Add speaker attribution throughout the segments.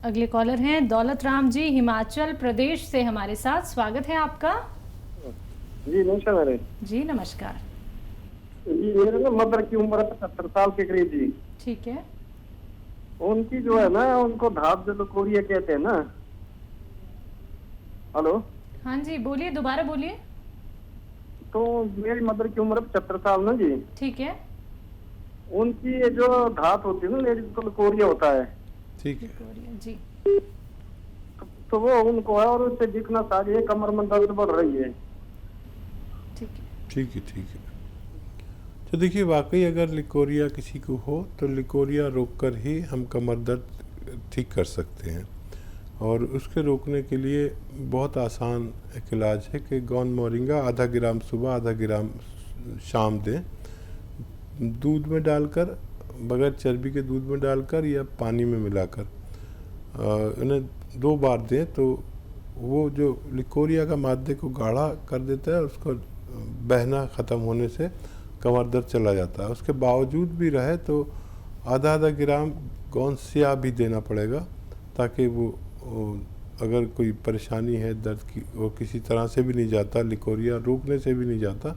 Speaker 1: अगले कॉलर हैं दौलत राम जी हिमाचल प्रदेश से हमारे साथ। स्वागत है आपका।
Speaker 2: जी नमस्कार मैडम।
Speaker 1: जी नमस्कार।
Speaker 2: जी मेरे ना मदर की उम्र 75 साल के करीब जी।
Speaker 1: ठीक है।
Speaker 2: उनकी जो है ना उनको धाप जलोकोरिया कहते हैं ना। हेलो।
Speaker 1: हाँ जी बोलिए, दोबारा बोलिए।
Speaker 2: तो मेरी मदर की उम्र 75 साल ना जी।
Speaker 1: ठीक है।
Speaker 2: उनकी ये जो धात होती है ना लेडीज को लकोरिया होता है।
Speaker 3: ठीक है
Speaker 1: जी।
Speaker 2: तो वो उनको है और उससे दिखना सारी है, कमर में दर्द बढ़ रही है।
Speaker 1: ठीक है।
Speaker 3: ठीक है ठीक है। तो देखिए, वाकई अगर लिकोरिया किसी को हो तो लिकोरिया रोककर ही हम कमर दर्द ठीक कर सकते हैं। और उसके रोकने के लिए बहुत आसान एक इलाज है कि गौन मोरिंगा आधा ग्राम सुबह आधा ग्राम शाम दें, दूध में डालकर, बगैर चर्बी के दूध में डालकर या पानी में मिलाकर उन्हें 2 बार दें। तो वो जो लिकोरिया का मादे को गाढ़ा कर देता है और उसको बहना ख़त्म होने से कमर दर्द चला जाता है। उसके बावजूद भी रहे तो आधा आधा ग्राम गौन स्याह भी देना पड़ेगा, ताकि वो अगर कोई परेशानी है दर्द की, वो किसी तरह से भी नहीं जाता, लिकोरिया रोकने से भी नहीं जाता,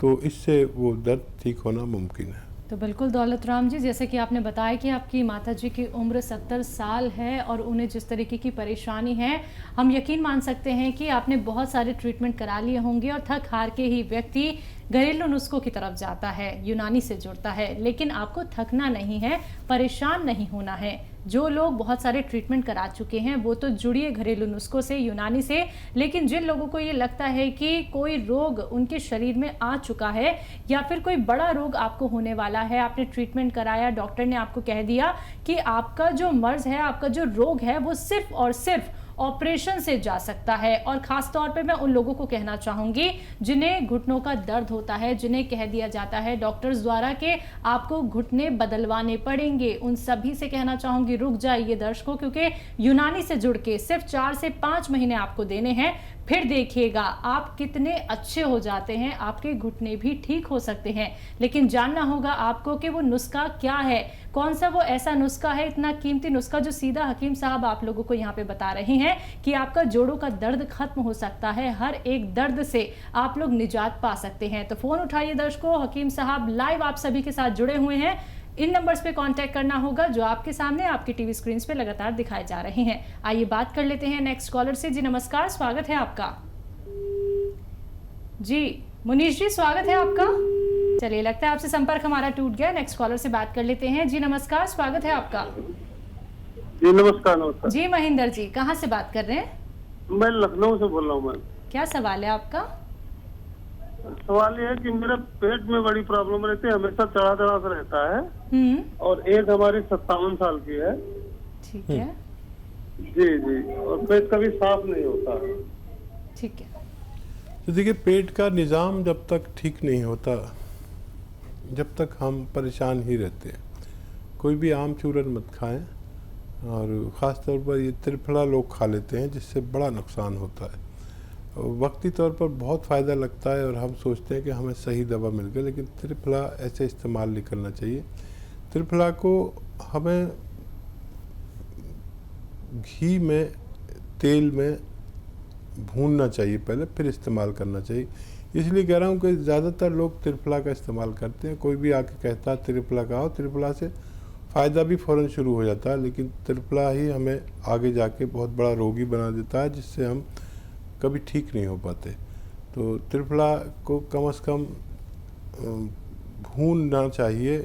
Speaker 3: तो इससे वो दर्द ठीक होना मुमकिन है।
Speaker 1: तो बिल्कुल दौलत राम जी, जैसे कि आपने बताया कि आपकी माताजी की उम्र 70 साल है और उन्हें जिस तरीके की परेशानी है, हम यकीन मान सकते हैं कि आपने बहुत सारे ट्रीटमेंट करा लिए होंगे और थक हार के ही व्यक्ति घरेलू नुस्खों की तरफ जाता है, यूनानी से जुड़ता है। लेकिन आपको थकना नहीं है, परेशान नहीं होना है। जो लोग बहुत सारे ट्रीटमेंट करा चुके हैं वो तो जुड़िए घरेलू नुस्खों से, यूनानी से। लेकिन जिन लोगों को ये लगता है कि कोई रोग उनके शरीर में आ चुका है या फिर कोई बड़ा रोग आपको होने वाला है, आपने ट्रीटमेंट कराया, डॉक्टर ने आपको कह दिया कि आपका जो मर्ज है, आपका जो रोग है वो सिर्फ और सिर्फ ऑपरेशन से जा सकता है। और खास तौर पे मैं उन लोगों को कहना चाहूंगी जिन्हें घुटनों का दर्द होता है, जिन्हें कह दिया जाता है डॉक्टर्स द्वारा कि आपको घुटने बदलवाने पड़ेंगे, उन सभी से कहना चाहूंगी रुक जाइए दर्शकों, क्योंकि यूनानी से जुड़ के सिर्फ 4 से 5 महीने आपको देने हैं। फिर देखिएगा आप कितने अच्छे हो जाते हैं, आपके घुटने भी ठीक हो सकते हैं। लेकिन जानना होगा आपको कि वो नुस्खा क्या है, कौन सा वो ऐसा नुस्खा है, इतना कीमती नुस्खा जो सीधा हकीम साहब आप लोगों को यहाँ पे बता रहे हैं कि आपका जोड़ों का दर्द खत्म हो सकता है, हर एक दर्द से आप लोग निजात पा सकते हैं। तो फोन उठाइए दर्शकों, हकीम साहब लाइव आप सभी के साथ जुड़े हुए हैं। इन नंबर्स पे कांटेक्ट करना होगा जो आपके सामने आपकी टीवी स्क्रीन पे लगातार दिखाए जा रहे हैं। आइए बात कर लेते हैं नेक्स्ट कॉलर से। जी नमस्कार, स्वागत है आपका। जी मुनीश जी, स्वागत है आपका। चलिए, लगता है आपसे संपर्क हमारा टूट गया। नेक्स्ट कॉलर से बात कर लेते हैं। जी नमस्कार, स्वागत है आपका।
Speaker 2: जी नमस्कार। नमस्कार
Speaker 1: जी महेंद्र जी, कहाँ से बात कर रहे हैं?
Speaker 2: मैं लखनऊ से बोल रहा हूँ मैम।
Speaker 1: क्या सवाल है आपका?
Speaker 2: सवाल ये है कि मेरा पेट में बड़ी प्रॉब्लम रहती है, हमेशा चढ़ा चढ़ा सा रहता है। और एज हमारी 57 साल की है।
Speaker 1: ठीक है।
Speaker 2: जी जी, और पेट कभी साफ नहीं होता।
Speaker 1: ठीक है।
Speaker 3: तो देखिए, पेट का निज़ाम जब तक ठीक नहीं होता, जब तक हम परेशान ही रहते हैं। कोई भी आम चूरन मत खाएं, और ख़ास तौर पर ये त्रिफला लोग खा लेते हैं, जिससे बड़ा नुकसान होता है। वक्ती तौर पर बहुत फ़ायदा लगता है और हम सोचते हैं कि हमें सही दवा मिल गई, लेकिन त्रिफला ऐसे इस्तेमाल नहीं करना चाहिए। त्रिफला को हमें घी में, तेल में भूनना चाहिए पहले, फिर इस्तेमाल करना चाहिए। इसलिए कह रहा हूँ कि ज़्यादातर लोग त्रिफला का इस्तेमाल करते हैं। कोई भी आके कहता है त्रिफला का हो, त्रिफला से फ़ायदा भी फ़ौरन शुरू हो जाता है, लेकिन त्रिफला ही हमें आगे जाके बहुत बड़ा रोगी बना देता है, जिससे हम कभी ठीक नहीं हो पाते। तो त्रिफला को कम से कम भूनना चाहिए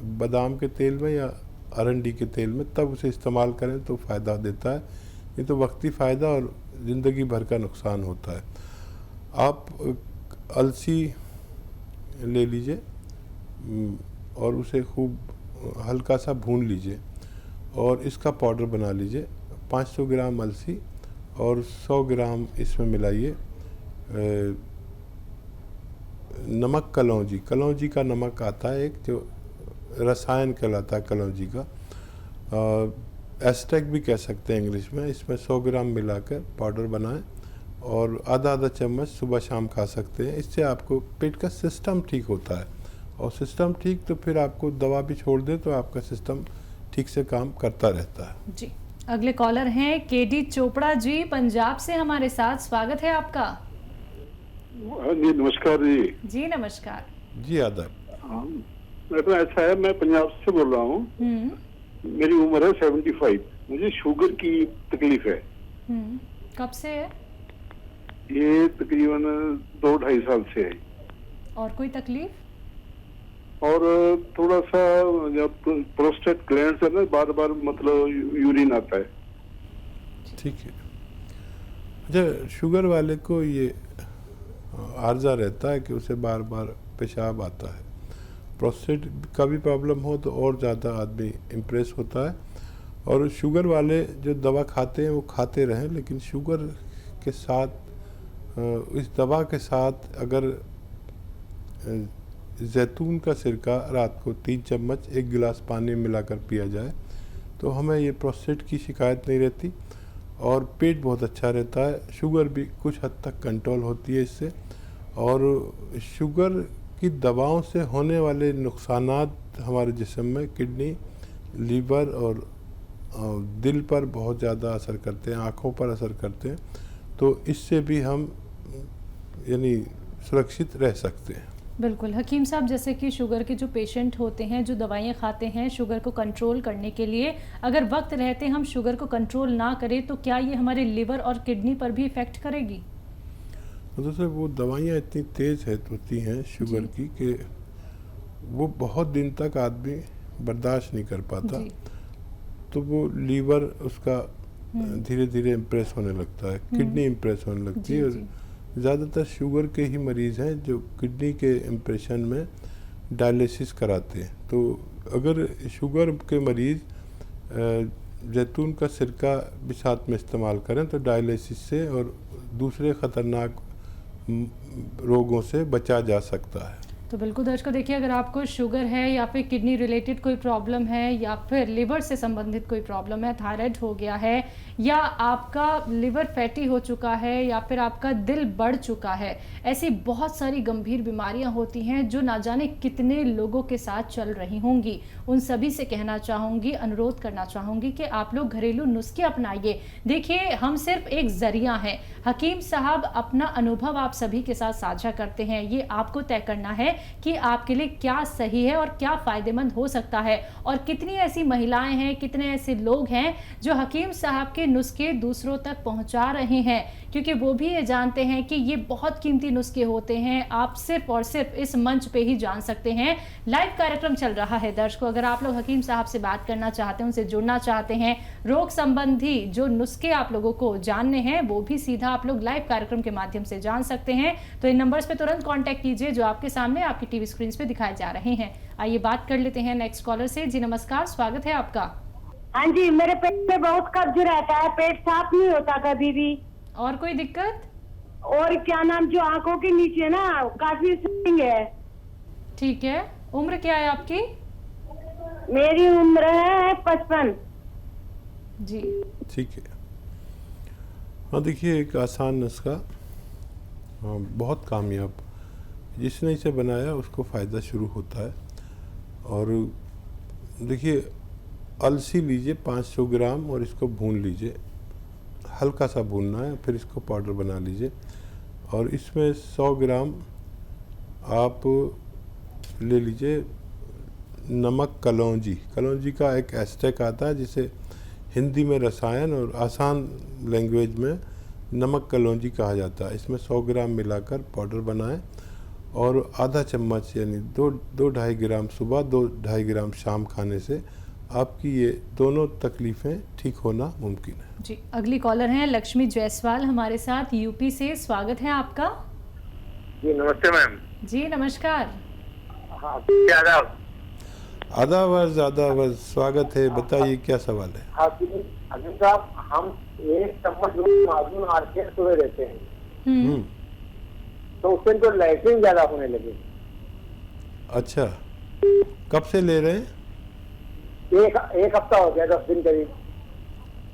Speaker 3: बादाम के तेल में या अरंडी के तेल में, तब उसे इस्तेमाल करें तो फ़ायदा देता है। ये तो वक्ती फ़ायदा और ज़िंदगी भर का नुकसान होता है। आप अलसी ले लीजिए और उसे खूब हल्का सा भून लीजिए और इसका पाउडर बना लीजिए। 500 ग्राम अलसी और 100 ग्राम इसमें मिलाइए नमक कलौंजी। कलौंजी का नमक आता है एक, जो रसायन कहलाता है कलौंजी का, एस्टेक भी कह सकते हैं इंग्लिश में। इसमें 100 ग्राम मिलाकर पाउडर बनाएं और आधा आधा चम्मच सुबह शाम खा सकते हैं। इससे आपको पेट का सिस्टम ठीक होता है, और सिस्टम ठीक तो फिर आपको दवा भी छोड़ दे तो आपका सिस्टम ठीक से काम करता रहता है।
Speaker 1: जी अगले कॉलर हैं केडी चोपड़ा जी, पंजाब से हमारे साथ। स्वागत है आपका।
Speaker 4: जी नमस्कार जी।
Speaker 1: जी नमस्कार।
Speaker 3: जी आदाब।
Speaker 4: तो ऐसा है, मैं पंजाब से बोल रहा हूँ। मेरी उम्र है 75। मुझे शुगर की तकलीफ है।
Speaker 1: कब से है?
Speaker 4: ये तकरीबन 2-2.5 साल से है।
Speaker 1: और कोई तकलीफ?
Speaker 4: और थोड़ा सा जब प्रोस्टेट ग्लैंड से ना बार बार मतलब यूरिन आता है।
Speaker 3: ठीक है। अच्छा, शुगर वाले को ये आर्जा रहता है कि उसे बार बार पेशाब आता है। प्रोस्टेट का भी प्रॉब्लम हो तो और ज़्यादा आदमी इम्प्रेस होता है। और शुगर वाले जो दवा खाते हैं वो खाते रहें, लेकिन शुगर के साथ इस दवा के साथ अगर जैतून का सिरका रात को 3 चम्मच 1 गिलास पानी में मिलाकर पिया जाए तो हमें ये प्रोस्टेट की शिकायत नहीं रहती और पेट बहुत अच्छा रहता है। शुगर भी कुछ हद तक कंट्रोल होती है इससे। और शुगर की दवाओं से होने वाले नुकसानात हमारे जिस्म में किडनी, लीवर और दिल पर बहुत ज़्यादा असर करते हैं, आँखों पर असर करते हैं। तो इससे भी हम यानी सुरक्षित रह सकते हैं।
Speaker 1: बिल्कुल हकीम साहब, जैसे कि शुगर के जो पेशेंट होते हैं, जो दवाइयाँ खाते हैं शुगर को कंट्रोल करने के लिए, अगर वक्त रहते हम शुगर को कंट्रोल ना करें तो क्या ये हमारे लिवर और किडनी पर भी इफ़ेक्ट करेगी?
Speaker 3: तो वो दवाइयाँ इतनी तेज़ होती हैं शुगर की कि वो बहुत दिन तक आदमी बर्दाश्त नहीं कर पाता। तो वो लीवर उसका धीरे धीरे इम्प्रेस होने लगता है, किडनी इम्प्रेस होने लगती है। और ज़्यादातर शुगर के ही मरीज़ हैं जो किडनी के इम्प्रेशन में डायलिसिस कराते हैं। तो अगर शुगर के मरीज़ जैतून का सिरका भी साथ में इस्तेमाल करें तो डायलिसिस से और दूसरे ख़तरनाक रोगों से बचा जा सकता है।
Speaker 1: तो बिल्कुल दर्शकों, देखिए अगर आपको शुगर है या फिर किडनी रिलेटेड कोई प्रॉब्लम है या फिर लिवर से संबंधित कोई प्रॉब्लम है, थायराइड हो गया है या आपका लिवर फैटी हो चुका है या फिर आपका दिल बढ़ चुका है, ऐसी बहुत सारी गंभीर बीमारियां होती हैं जो ना जाने कितने लोगों के साथ चल रही होंगी। उन सभी से कहना चाहूँगी, अनुरोध करना चाहूँगी कि आप लोग घरेलू नुस्खे अपनाइए। देखिए हम सिर्फ एक जरिया हैं। हकीम साहब अपना अनुभव आप सभी के साथ साझा करते हैं। ये आपको तय करना है कि आपके लिए क्या सही है और क्या फ़ायदेमंद हो सकता है। और कितनी ऐसी महिलाएं हैं, कितने ऐसे लोग हैं जो हकीम साहब के नुस्खे दूसरों तक पहुंचा रहे हैं, क्योंकि वो भी ये जानते हैं कि ये बहुत कीमती नुस्खे होते हैं। आप सिर्फ और सिर्फ इस मंच पे ही जान सकते हैं। लाइव कार्यक्रम चल रहा है दर्शकों, अगर आप लोग हकीम साहब से बात करना चाहते हैं, उनसे जुड़ना चाहते हैं, रोग संबंधी जो नुस्खे आप लोगों को जानने हैं वो भी सीधा आप लोग लाइव कार्यक्रम के माध्यम से जान सकते हैं। तो इन नंबर्स पे तुरंत कांटेक्ट कीजिए जो आपके सामने आपकी टीवी स्क्रीन पे दिखाए जा रहे हैं। आइए बात कर लेते हैं नेक्स्ट कॉलर से। जी नमस्कार, स्वागत है आपका।
Speaker 5: हाँ जी, मेरे पेट में बहुत कब्ज रहता है, पेट साफ नहीं होता कभी भी।
Speaker 1: और कोई दिक्कत?
Speaker 5: और क्या नाम, जो आंखों के नीचे ना काफी स्वेलिंग है।
Speaker 1: ठीक है, उम्र क्या है आपकी?
Speaker 5: मेरी उम्र है 55।
Speaker 1: जी
Speaker 3: ठीक है। हाँ देखिए, एक आसान नुस्खा, हाँ बहुत कामयाब, जिसने इसे बनाया उसको फ़ायदा शुरू होता है। और देखिए, अलसी लीजिए 500 ग्राम और इसको भून लीजिए, हल्का सा भूनना है, फिर इसको पाउडर बना लीजिए। और इसमें 100 ग्राम आप ले लीजिए नमक कलौंजी। कलौंजी का एक एस्टेक आता है जिसे हिंदी में रसायन और आसान लैंग्वेज में नमक कलौंजी कहा जाता है। इसमें 100 ग्राम मिलाकर पाउडर बनाएं और आधा चम्मच यानी 2-2.5 ग्राम सुबह, 2-2.5 ग्राम शाम खाने से आपकी ये दोनों तकलीफ़ें ठीक होना मुमकिन है।
Speaker 1: जी, अगली कॉलर हैं लक्ष्मी जायसवाल हमारे साथ यूपी से। स्वागत है आपका।
Speaker 6: जी नमस्ते मैम।
Speaker 1: जी नमस्कार।
Speaker 6: हाँ, क्या आदाब?
Speaker 3: आदाब, स्वागत है। बताइए क्या सवाल है?
Speaker 6: हकीम साहब, हम 1 चम्मच माजून आरके सुबह रहते हैं तो उससे तो लैट्रिन ज्यादा होने लगे।
Speaker 3: अच्छा, कब से ले रहे हैं?
Speaker 6: एक हफ्ता हो गया, 10 दिन करीब।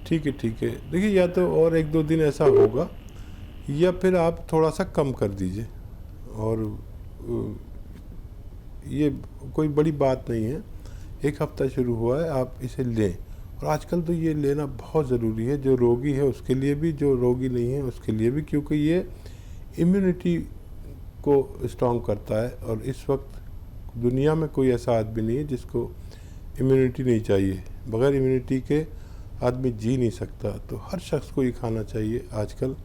Speaker 3: ठीक है। देखिए, या तो और 1-2 दिन ऐसा होगा या फिर आप थोड़ा सा कम कर दीजिए। और ये कोई बड़ी बात नहीं है, 1 हफ्ता शुरू हुआ है, आप इसे लें और आजकल तो ये लेना बहुत ज़रूरी है, जो रोगी है उसके लिए भी, जो रोगी नहीं है उसके लिए भी, क्योंकि ये इम्यूनिटी को स्ट्रॉन्ग करता है। और इस वक्त दुनिया में कोई ऐसा आदमी नहीं है जिसको इम्यूनिटी नहीं चाहिए। बगैर इम्यूनिटी के आदमी जी नहीं सकता। तो हर शख्स को ये खाना चाहिए आजकल।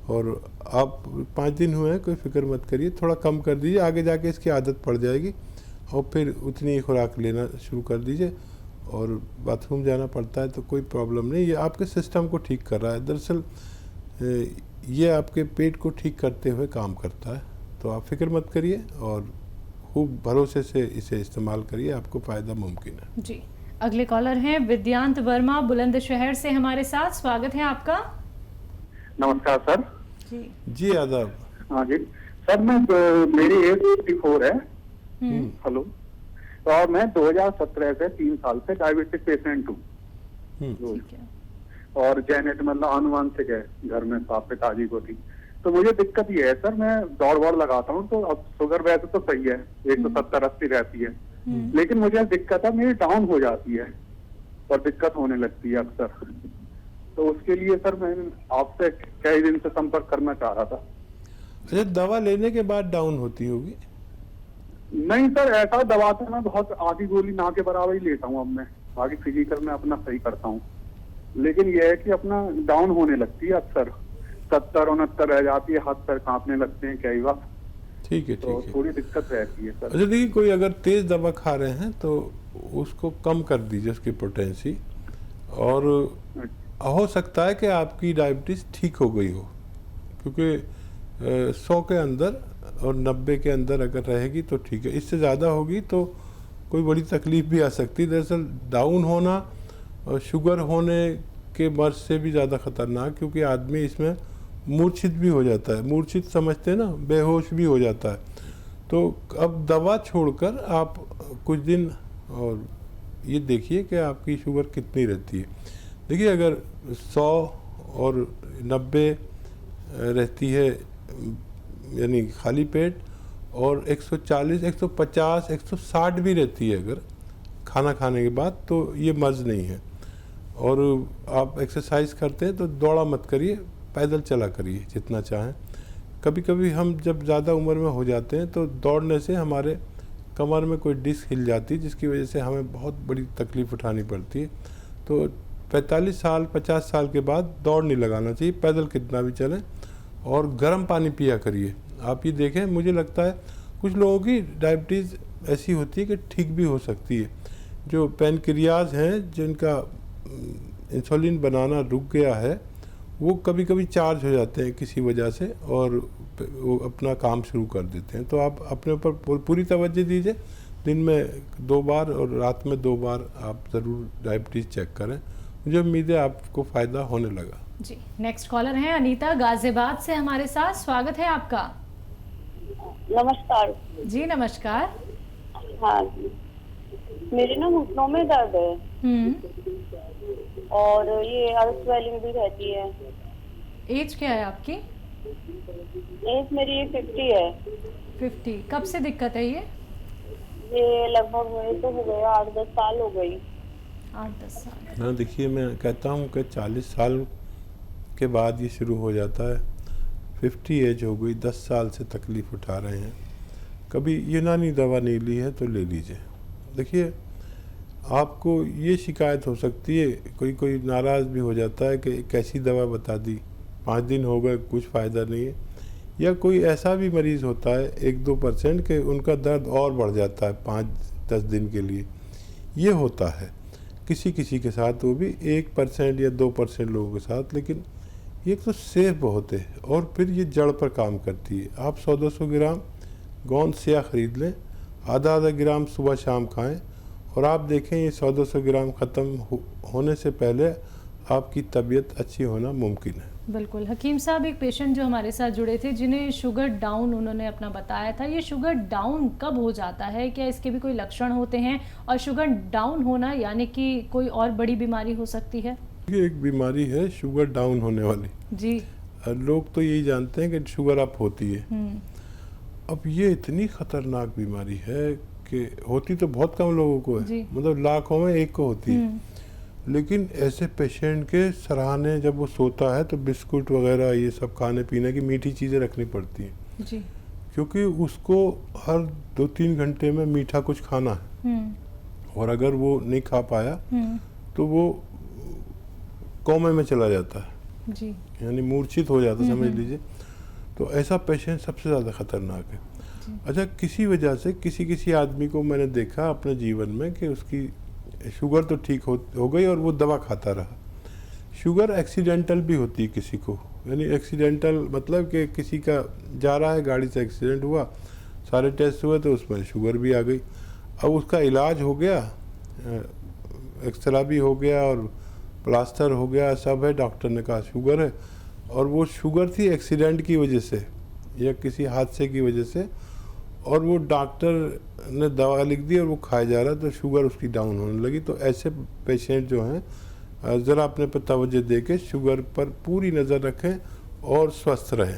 Speaker 3: और आप 5 दिन हुए हैं, कोई फिक्र मत करिए, थोड़ा कम कर दीजिए, आगे जाके इसकी आदत पड़ जाएगी और फिर उतनी ही खुराक लेना शुरू कर दीजिए। और बाथरूम जाना पड़ता है तो कोई प्रॉब्लम नहीं, ये आपके सिस्टम को ठीक कर रहा है। दरअसल ये आपके पेट को ठीक करते हुए काम करता है। तो आप फिक्र मत करिए और खूब भरोसे से इसे इस्तेमाल करिए, आपको फ़ायदा मुमकिन है।
Speaker 1: जी, अगले कॉलर हैं विद्यांत वर्मा बुलंदशहर से हमारे साथ। स्वागत है आपका।
Speaker 4: नमस्कार सर।
Speaker 3: जी आदाब।
Speaker 4: हाँ जी सर, मैं मेरी एज 54 है। हेलो। और मैं 2017 से 3 साल से डायबिटिक पेशेंट हूँ।
Speaker 1: ठीक है।
Speaker 4: और जेनेट मतलब आनुवंशिक है, घर में पाप पिताजी को थी। तो मुझे दिक्कत ये है सर, मैं दौड़ लगाता हूँ तो अब शुगर वैसे तो सही है, 170-80 रहती है, लेकिन मुझे दिक्कत है, मेरी डाउन हो जाती है और दिक्कत होने लगती है अक्सर। तो उसके लिए सर मैं आपसे कई दिन से संपर्क करना चाह रहा था।
Speaker 3: अच्छा, दवा लेने के बाद डाउन होती होगी?
Speaker 4: नहीं सर, ऐसा दवा से मैं बहुत आधी गोली ना के बराबर ही लेता हूँ। अब मैं बाकी फिजिकल में अपना सही करता हूँ, लेकिन यह है कि अपना डाउन होने लगती है अक्सर, 70-69 रह जाती है, हाथ पैर कांपने लगते हैं कई बार।
Speaker 3: ठीक है,
Speaker 4: तो
Speaker 3: ठीक है।
Speaker 4: थोड़ी दिक्कत रहती है सर।
Speaker 3: अच्छा देखिए, कोई अगर तेज़ दवा खा रहे हैं तो उसको कम कर दीजिए, उसकी पोटेंसी। और हो सकता है कि आपकी डायबिटीज़ ठीक हो गई हो, क्योंकि 100 के अंदर और 90 के अंदर अगर रहेगी तो ठीक है। इससे ज़्यादा होगी तो कोई बड़ी तकलीफ भी आ सकती है। दरअसल डाउन होना और शुगर होने के मर्ज से भी ज़्यादा ख़तरनाक, क्योंकि आदमी इसमें मूर्छित भी हो जाता है। मूर्छित समझते हैं ना, बेहोश भी हो जाता है। तो अब दवा छोड़कर आप कुछ दिन और ये देखिए कि आपकी शुगर कितनी रहती है। देखिए, अगर 100 और 90 रहती है यानी खाली पेट, और 140, 150, 160 भी रहती है अगर खाना खाने के बाद, तो ये मर्ज नहीं है। और आप एक्सरसाइज करते हैं तो दौड़ा मत करिए, पैदल चला करिए जितना चाहें। कभी कभी हम जब ज़्यादा उम्र में हो जाते हैं तो दौड़ने से हमारे कमर में कोई डिस्क हिल जाती है, जिसकी वजह से हमें बहुत बड़ी तकलीफ़ उठानी पड़ती है। तो 45 साल 50 साल के बाद दौड़ नहीं लगाना चाहिए, पैदल कितना भी चलें। और गर्म पानी पिया करिए। आप ये देखें, मुझे लगता है कुछ लोगों की डायबिटीज़ ऐसी होती है कि ठीक भी हो सकती है। जो पैनक्रियाज हैं, जिनका इंसुलिन बनाना रुक गया है, वो कभी कभी चार्ज हो जाते हैं किसी वजह से और वो अपना काम शुरू कर देते हैं। तो आप अपने ऊपर पूरी तवज्जो दीजिए। दिन में 2 बार और रात में 2 बार आप ज़रूर डायबिटीज़ चेक करें। मुझे उम्मीद है आपको फ़ायदा होने लगा।
Speaker 1: जी, नेक्स्ट कॉलर हैं अनीता गाजियाबाद से हमारे साथ। स्वागत है आपका।
Speaker 5: नमस्कार
Speaker 1: जी नमस्कार।
Speaker 5: हाँ जी, मेरे ना घुटनों में दर्द है और ये स्वेलिंग भी रहती है।
Speaker 1: एज क्या है आपकी?
Speaker 5: एज मेरी 50 है।
Speaker 1: 50। कब से दिक्कत है ये?
Speaker 5: ये लगभग मेरे तो हो गया 8-10 साल हो गई।
Speaker 1: 8-10 साल।
Speaker 3: हाँ, देखिए, मैं कहता हूँ कि 40 साल के बाद ये शुरू हो जाता है। 50 एज हो गई, 10 साल से तकलीफ़ उठा रहे हैं। कभी यूनानी दवा नहीं ली है तो ले लीजिए। देखिए, आपको ये शिकायत हो सकती है, कोई नाराज़ भी हो जाता है कि कैसी दवा बता दी, 5 दिन हो गए कुछ फ़ायदा नहीं है। या कोई ऐसा भी मरीज़ होता है 1-2% के उनका दर्द और बढ़ जाता है 5-10 दिन के लिए। ये होता है किसी के साथ, वो भी 1% या 2% लोगों के साथ। लेकिन ये तो सेफ बहुत है और फिर ये जड़ पर काम करती है। आप 100-200 ग्राम गोंद सिया ख़रीद लें, आधा ग्राम सुबह शाम खाएं और आप देखें ये 100-200 ग्राम ख़त्म होने से पहले आपकी तबीयत अच्छी होना मुमकिन है।
Speaker 1: बिल्कुल। हकीम साहब, एक पेशेंट जो हमारे साथ जुड़े थे जिन्हें शुगर डाउन उन्होंने अपना बताया था, ये शुगर डाउन कब हो जाता है? क्या इसके भी कोई लक्षण होते हैं? और शुगर डाउन होना यानी कि कोई और बड़ी बीमारी हो सकती है?
Speaker 3: ये एक बीमारी है शुगर डाउन होने वाली।
Speaker 1: जी।
Speaker 3: लोग तो यही जानते हैं कि शुगर अप होती है। अब ये इतनी ख़तरनाक बीमारी है कि होती तो बहुत कम लोगों को है, मतलब लाखों में 1 को होती है। लेकिन ऐसे पेशेंट के सराहने जब वो सोता है तो बिस्कुट वगैरह ये सब खाने पीने की मीठी चीज़ें रखनी पड़ती हैं
Speaker 1: जी।
Speaker 3: क्योंकि उसको हर 2-3 घंटे में मीठा कुछ खाना है और अगर वो नहीं खा पाया तो वो कोमे में चला जाता है
Speaker 1: जी।
Speaker 3: यानी मूर्छित हो जाता है समझ लीजिए। तो ऐसा पेशेंट सबसे ज़्यादा खतरनाक है। अच्छा, किसी वजह से किसी आदमी को मैंने देखा अपने जीवन में कि उसकी शुगर तो ठीक हो गई और वो दवा खाता रहा। शुगर एक्सीडेंटल भी होती है किसी को, यानी एक्सीडेंटल मतलब कि किसी का जा रहा है गाड़ी से एक्सीडेंट हुआ, सारे टेस्ट हुए तो उसमें शुगर भी आ गई। अब उसका इलाज हो गया, एक्सरा भी हो गया और प्लास्टर हो गया, सब है, डॉक्टर ने कहा शुगर है, और वो शुगर थी एक्सीडेंट की वजह से या किसी हादसे की वजह से, और वो डॉक्टर ने दवा लिख दी और वो खाया जा रहा तो शुगर उसकी डाउन होने लगी। तो ऐसे पेशेंट जो हैं ज़रा अपने पर तवज्जो दे के शुगर पर पूरी नज़र रखें और स्वस्थ रहें।